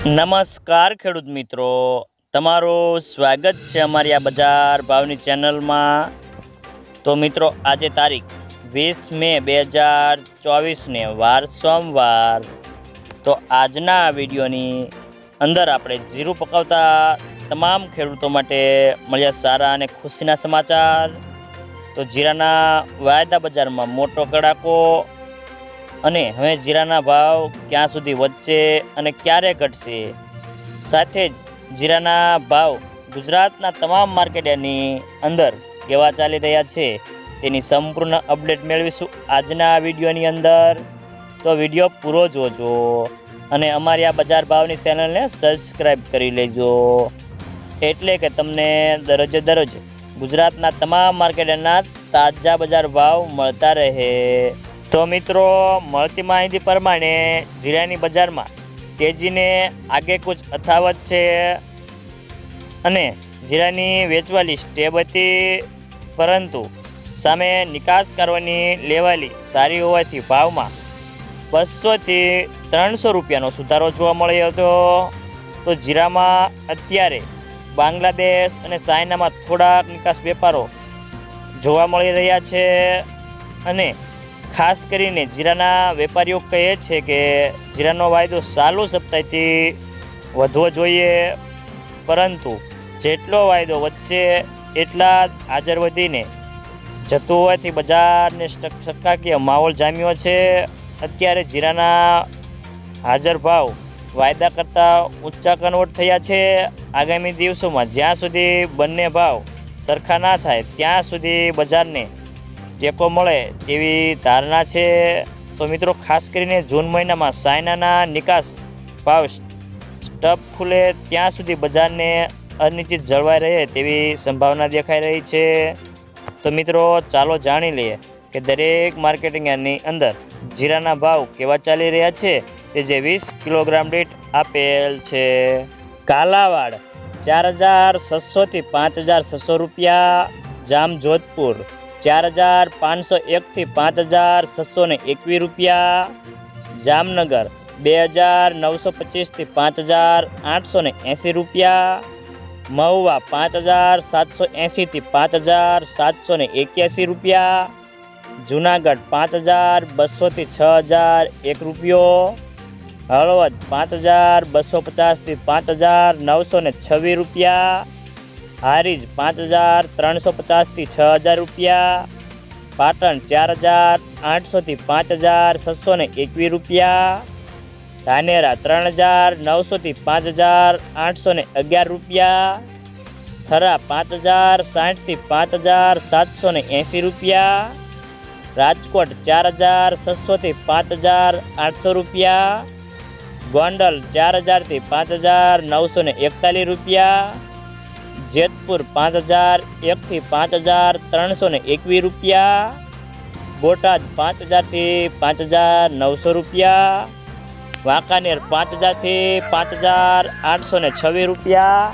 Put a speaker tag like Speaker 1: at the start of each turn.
Speaker 1: નમસ્કાર ખેડૂત મિત્રો, તમારું સ્વાગત છે અમારી આ બજાર ભાવની ચેનલમાં। તો મિત્રો, આજે તારીખ 20 મે 2024ને વાર સોમવાર। તો આજના વિડીયોની અંદર આપણે જીરું પકાવતા તમામ ખેડૂતો માટે મળ્યા સારા અને ખુશીના સમાચાર। તો જીરાના વાયદા બજારમાં મોટો કડાકો અને હવે જીરાના ભાવ ક્યાં સુધી વધશે અને ક્યારે ઘટશે, સાથે જ જીરાના ભાવ ગુજરાતના તમામ માર્કેટની અંદર કેવા ચાલી રહ્યા છે તેની સંપૂર્ણ અપડેટ મેળવીશું આજના વિડીયોની અંદર। તો વિડીયો પૂરો જોજો અને અમારી આ બજાર ભાવની ચેનલને સબસ્ક્રાઈબ કરી લેજો, એટલે કે તમને દરરોજે દરરોજ ગુજરાતના તમામ માર્કેટના તાજા બજાર ભાવ મળતા રહે। તો મિત્રો, મળતી માહિતી પ્રમાણે જીરાની બજારમાં તેજીને આગે કુછ અથાવત છે અને જીરાની વેચવાલી સ્ટેબ હતી, પરંતુ સામે નિકાસકારોની લેવાલી સારી હોવાથી ભાવમાં 200 થી 300 રૂપિયાનો સુધારો જોવા મળ્યો હતો। તો જીરામાં અત્યારે બાંગ્લાદેશ અને ચાઇનામાં થોડાક નિકાસ વેપારો જોવા મળી રહ્યા છે અને ખાસ કરીને જીરાના વેપારીઓ કહે છે કે જીરાનો વાયદો ચાલુ સપ્તાહથી વધવો જોઈએ, પરંતુ જેટલો વાયદો વધશે એટલા જ હાજર વધીને જતું હોવાથી બજારને શક્કાકીય માહોલ જામ્યો છે। અત્યારે જીરાના હાજર ભાવ વાયદા કરતાં ઊંચા કન્વર્ટ થયા છે। આગામી દિવસોમાં જ્યાં સુધી બંને ભાવ સરખા ના થાય ત્યાં સુધી બજારને ટેકો મળે તેવી ધારણા છે। તો મિત્રો, ખાસ કરીને જૂન મહિનામાં ચાઇનાના નિકાસ ભાવ સ્ટપ ખુલે ત્યાં સુધી બજારને અનિશ્ચિત જળવાઈ રહે તેવી સંભાવના દેખાઈ રહી છે। તો મિત્રો, ચાલો જાણી લઈએ કે દરેક માર્કેટિંગની અંદર જીરાના ભાવ કેવા ચાલી રહ્યા છે તે જે 20 કિલોગ્રામ દીઠ આપેલ છે। કાલાવાડ 4600 થી 5600 રૂપિયા, જામજોધપુર 4501 થી 5621 રૂપિયા, જામનગર 2925 થી 5880 રૂપિયા, મહુવા 5780 થી 5781 રૂપિયા, જુનાગઢ 5200 થી 6001 રૂપિયો, હળવદ 5250 થી 5926 રૂપિયા, હારીજ 5350 થી 6000 રૂપિયા, પાટણ 4800 થી 5621 રૂપિયા, ધાનેરા 3900 થી 5811 રૂપિયા, થરા 5060 થી 5780 રૂપિયા, રાજકોટ 4600 થી 5800 રૂપિયા, ગોંડલ 4000 થી 5941 રૂપિયા, જેતપુર 5001 થી 5321 રૂપિયા, બોટાદ 5000 થી 5900 રૂપિયા, વાંકાનેર 5000 થી 5826 રૂપિયા,